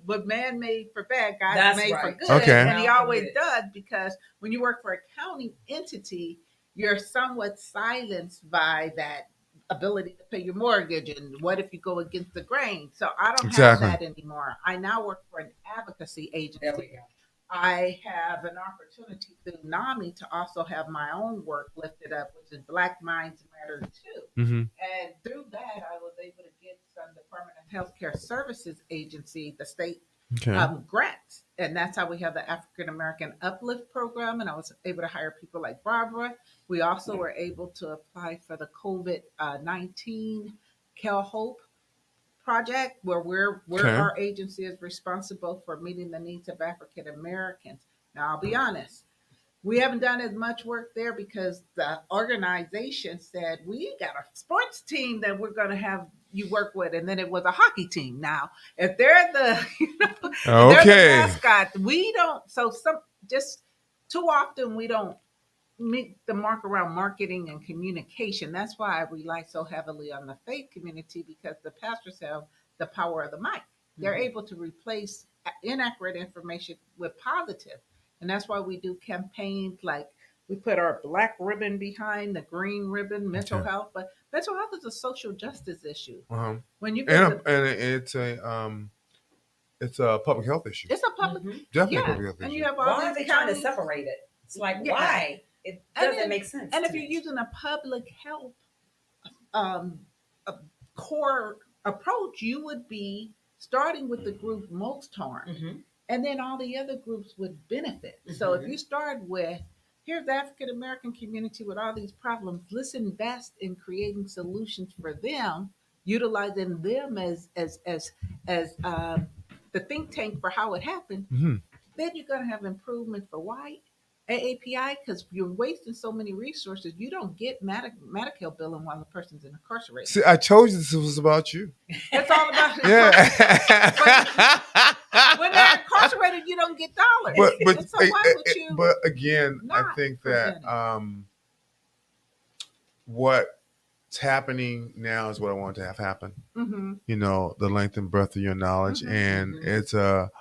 what man made for bad, God That's made for right. good, Okay. and He Now for always good. does because when you work for a county entity, you're somewhat silenced by that ability to pay your mortgage and what if you go against the grain. So I don't have Exactly. that anymore. I now work for an advocacy There we agency. go. I have an opportunity through NAMI to also have my own work lifted up, which is Black Minds Matter too. Mm-hmm. And through that, I was able to get from the Permanent Healthcare Services Agency, the state Okay. grants. And that's how we have the African American Uplift Program. And I was able to hire people like Barbara. We also were able to apply for the COVID 19 Cal Hope project where we're Okay. our agency is responsible for meeting the needs of African Americans. Now I'll be honest, we haven't done as much work there because the organization said we got a sports team that we're going to have you work with, and then it was a hockey team. Now, if they're the if they're the Okay. mascot, we don't. So some just too often we don't meet the mark around marketing and communication. That's why I rely so heavily on the faith community because the pastors have the power of the mic. They're able to replace inaccurate information with positive. And that's why we do campaigns like we put our black ribbon behind the green ribbon, mental Okay. health. But mental health is a social justice issue. Uh-huh. When you get to, And it's a public health issue. it's a public, Mhm. Definitely a yeah. public health And issue. you have all Why are these they trying to counties. separate it? It's like, Yeah. why? It And doesn't then- make sense. And to if you're me. using a public health um, a core approach, you would be starting with the group most harmed, Mhm. and then all the other groups would benefit. So if Mhm. you start with here's the African American community with all these problems, let's invest in creating solutions for them, utilizing them as the think tank for how it happened. Mm-hmm. Then you're going to have improvement for white AAPI because you're wasting so many resources. You don't get Medicare billing while the person's incarcerated. See, I told you this was about you. It's all about Yeah. when they're incarcerated, you don't get dollars. but And so why would you but again, I not think present that it? what's happening now is what I want to have happen. Mm-hmm. You know, the length and breadth of your knowledge, Mhm. and Mhm.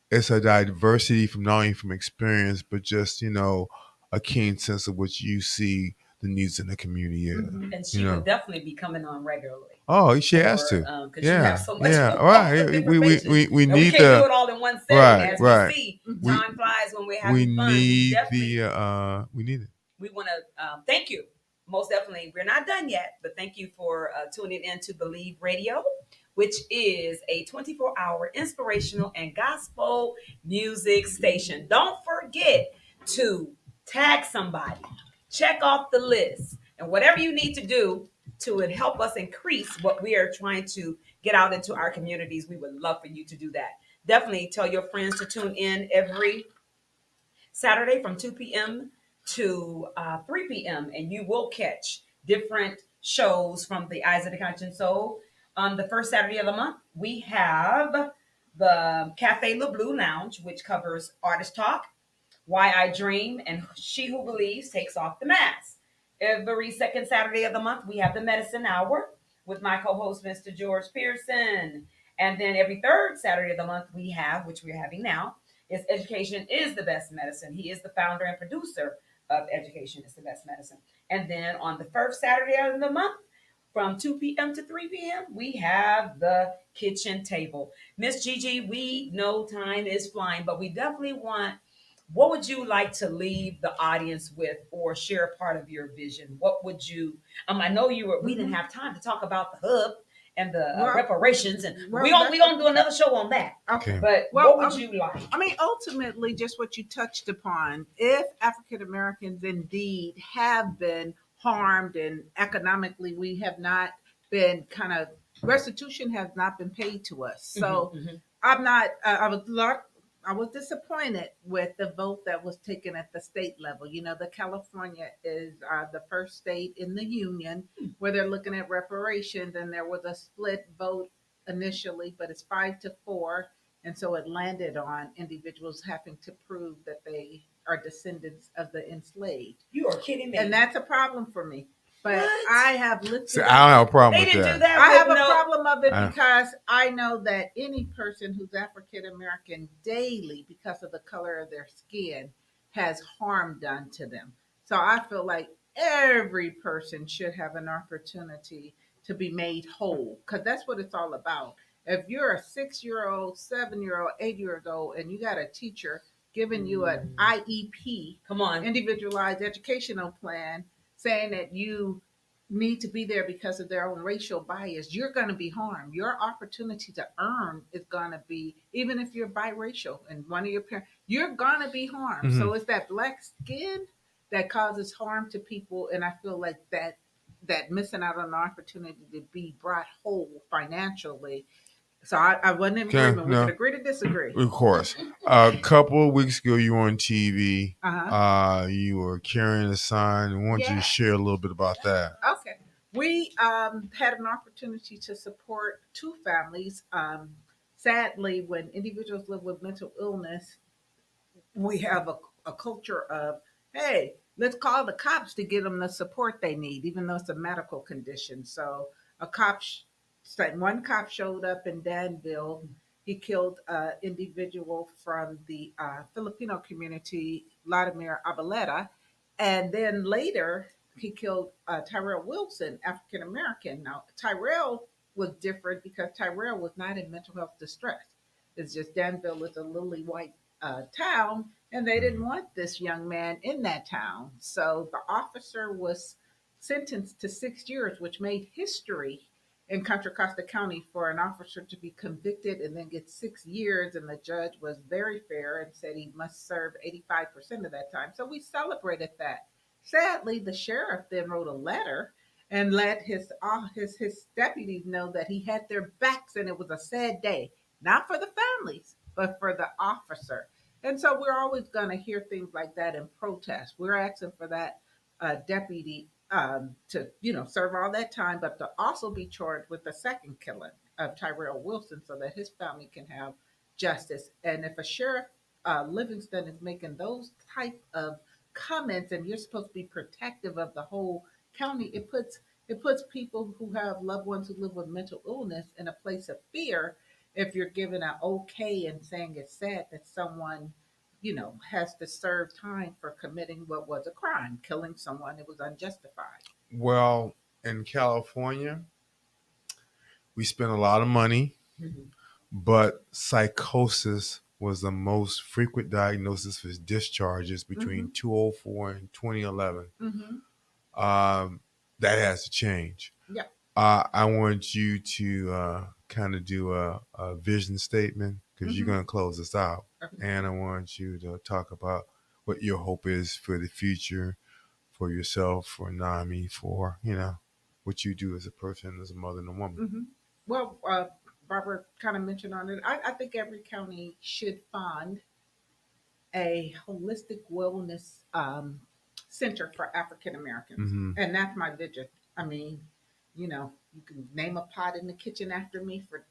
it's a diversity from not only from experience, but just a keen sense of what you see the needs in the community is. Mhm. And You she know. would definitely be coming on regularly. Oh, she has Or, to. 'cause you have so much Yeah. wealth Right. of We information. we And we need can't do the it all in one setting. right As right. we see, We time flies when we're we having fun. need we need it. We want to thank you. Most definitely. We're not done yet, but thank you for tuning in to Believe Radio, which is a 24-hour inspirational and gospel music station. Don't forget to tag somebody, check off the list, and whatever you need to do to help us increase what we are trying to get out into our communities, we would love for you to do that. Definitely tell your friends to tune in every Saturday from 2 p.m. to 3 p.m. and you will catch different shows from the Eyes of the Conscience Soul. On the first Saturday of the month, we have the Cafe Le Blue Lounge, which covers artist talk, why I Dream, and She Who Believes Takes Off the Mask. Every second Saturday of the month, we have the Medicine Hour with my co-host, Mr. George Pearson. And then every third Saturday of the month, we have, which we're having now, is Education is the Best Medicine. He is the founder and producer of Education is the Best Medicine. And then on the first Saturday of the month, from 2 p.m. to 3 p.m., we have the kitchen table. Miss Gigi, we know time is flying, but we definitely want, what would you like to leave the audience with or share a part of your vision? What would you, I know we didn't have time to talk about the hub and the reparations, and we're gonna do another show on that. Okay. But Well, what would you like? I mean, ultimately, just what you touched upon. If African Americans indeed have been harmed and economically we have not been kind of restitution has not been paid to us. So Mhm. I'm not. I would love. I was disappointed with the vote that was taken at the state level. You know, the California is the first state in the union where they're looking at reparations, and there was a split vote initially, but it's 5-4, and so it landed on individuals having to prove that they are descendants of the enslaved, You are kidding me. and that's a problem for me. But What? I have See, lifted I don't up. have a problem They with didn't that. do that I have with a no. problem of it I- because I know that any person who's African American daily, because of the color of their skin, has harm done to them. So I feel like every person should have an opportunity to be made whole because that's what it's all about. If you're a 6-year old, 7-year old, 8 years old, and you got a teacher giving you an IEP, Come on. individualized educational plan, saying that you need to be there because of their own racial bias, you're going to be harmed. Your opportunity to earn is going to be, even if you're biracial and one of your parents, you're going to be harmed. Mhm. So it's that black skin that causes harm to people. And I feel like that missing out on the opportunity to be brought whole financially. So I wasn't in Okay, agreement. We no. can agree to disagree. Of course. A couple of weeks ago, you were on TV. Uh-huh. You were carrying a sign. I want you to Yes. share a little bit about that. Okay. We had an opportunity to support two families. Sadly, when individuals live with mental illness, we have a culture of, hey, let's call the cops to get them the support they need, even though it's a medical condition. So a cop, one cop showed up in Danville. He killed an individual from the Filipino community, Vladimir Abaleta. And then later, he killed Tyrell Wilson, African American. Now, Tyrell was different because Tyrell was not in mental health distress. It's just Danville is a lily white town, and they didn't want this young man in that town. So the officer was sentenced to 6 years, which made history in Contra Costa County for an officer to be convicted and then get 6 years. And the judge was very fair and said he must serve 85% of that time. So we celebrated that. Sadly, the sheriff then wrote a letter and let his deputies know that he had their backs and it was a sad day, not for the families, but for the officer. And so we're always going to hear things like that in protest. We're asking for that deputy to, serve all that time, but to also be charged with the second killing of Tyrell Wilson so that his family can have justice. And if a sheriff Livingston is making those type of comments, and you're supposed to be protective of the whole county, it puts people who have loved ones who live with mental illness in a place of fear if you're giving an okay and saying it's sad that someone, has to serve time for committing what was a crime, killing someone. It was unjustified. Well, in California, we spent a lot of money, Mhm. but psychosis was the most frequent diagnosis for discharges between Mm-hmm. 2004 and 2011. Mm-hmm. Um, that has to change. Yeah. I want you to kind of do a vision statement because you're Mm-hmm. going to close us out. Okay. And I want you to talk about what your hope is for the future, for yourself, for NAMI, for, what you do as a person, as a mother and a woman. Mm-hmm. Well, Barbara kind of mentioned on it. I think every county should fund a holistic wellness center for African Americans, Hmm. and that's my vision. I mean, you can name a pot in the kitchen after me for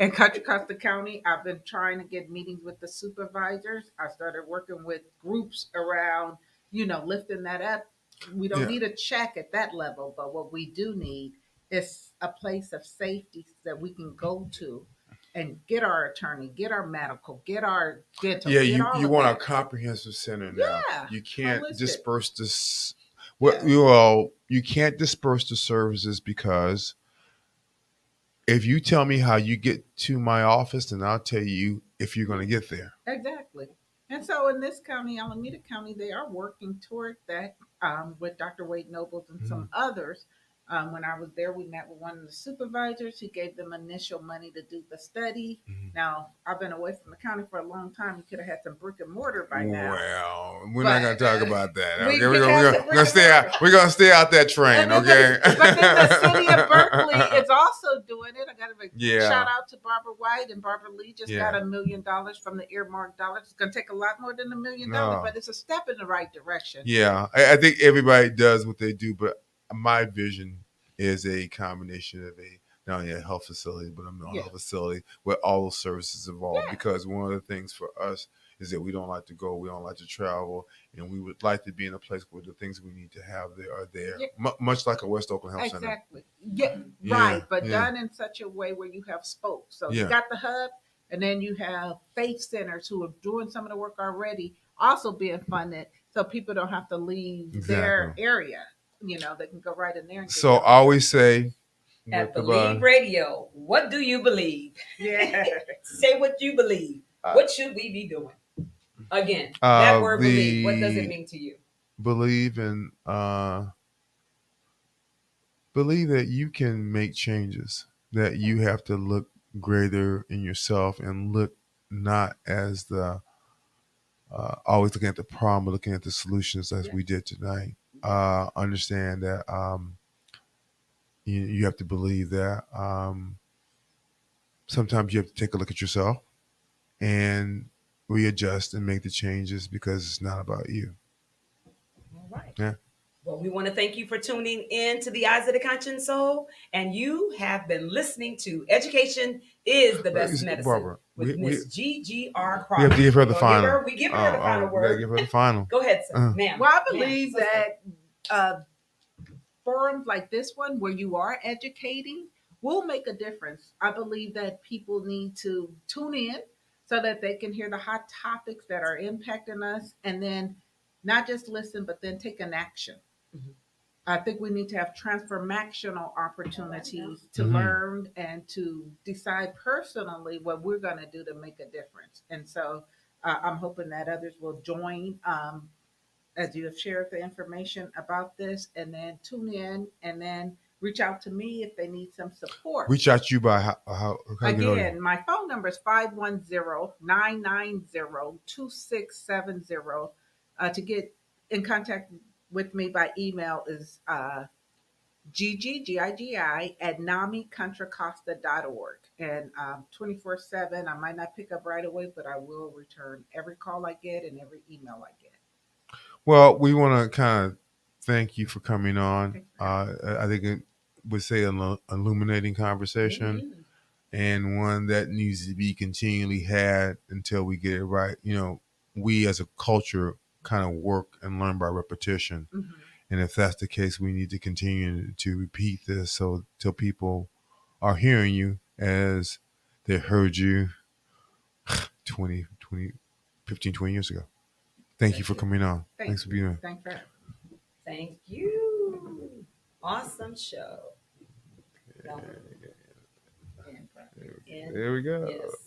in Contra Costa County. I've been trying to get meetings with the supervisors. I started working with groups around, lifting that up. We don't Yeah. need a check at that level, but what we do need is a place of safety that we can go to and get our attorney, get our medical, get our dental, Yeah, get you, all you of want a that. comprehensive center now. Yeah, You can't holistic. disperse this. Yeah, You can't disperse the services because if you tell me how you get to my office, then I'll tell you if you're going to get there. exactly. And so in this county, Alameda County, they are working toward that with Dr. Wade Nobles and some Mhm. others When I was there, we met with one of the supervisors. He gave them initial money to do the study. Mhm. Now, I've been away from the county for a long time. We could have had some brick and mortar by now. Well, we're not But going to talk about that. we Okay, could have some brick and stay out. mortar. We're going to stay out that train. And then Okay. but then the city of Berkeley is also doing it. I got to Yeah. shout out to Barbara White and Barbara Lee. Just Yeah. got $1 million from the earmarked dollars. It's going to take a lot more than $1 million, No. but it's a step in the right direction. Yeah, I think everybody does what they do, but my vision is a combination of not only a health facility, but a mental health facility with all those services involved. Yeah. Because one of the things for us is that we don't like to go, we don't like to travel, and we would like to be in a place where the things we need to have there are there. Yeah. Much like a West Oakland Health Center. Exactly. Yeah, Yeah, right. But yeah. done in such a way where you have spokes. So you Yeah. got the hub, and then you have faith centers who are doing some of the work already, also being funded, so people don't have to leave their Exactly. area. You know, they can go right in there and get So help. I always say, At Believe Radio, what do you believe? Yeah. Say what you believe. What should we be doing? Again, Uh, that word the- believe, what does it mean to you? believe that you can make changes, that you have to look greater in yourself and look not as the always looking at the problem, but looking at the solutions as we did tonight. Understand that you have to believe that sometimes you have to take a look at yourself and readjust and make the changes because it's not about you. All right. Yeah. Well, we want to thank you for tuning in to the Eyes of the Conscious Soul. And you have been listening to Education is the Best Medicine Barbara, with Miss GGR Crawford. we have to give her the final. We give her the final We gotta word. give her the final. Go ahead, sir. Ma'am. Well, I believe Ma'am, that forums like this one, where you are educating, will make a difference. I believe that people need to tune in so that they can hear the hot topics that are impacting us, and then not just listen, but then take an action. Mhm. I think we need to have transformational opportunities to Mhm. learn and to decide personally what we're going to do to make a difference. And so I'm hoping that others will join as you have shared the information about this, and then tune in and then reach out to me if they need some support. Reach out to you by how can I get on you? Again, my phone number is 510-990-2670. To get in contact with me by email is GiGi, GiGi, at NAMI.C.C. And 24/7, I might not pick up right away, but I will return every call I get and every email I get. Well, we want to kind of thank you for coming on. Thanks. I think it would say an illuminating conversation Mhm. and one that needs to be continually had until we get it right. You know, we as a culture kind of work and learn by repetition. Mhm. And if that's the case, we need to continue to repeat this so till people are hearing you as they heard you 20, 15, 20 years ago. Thank you for coming on. Thanks for being here. Thanks for having me. Thank you. Awesome show. There we go. Yes.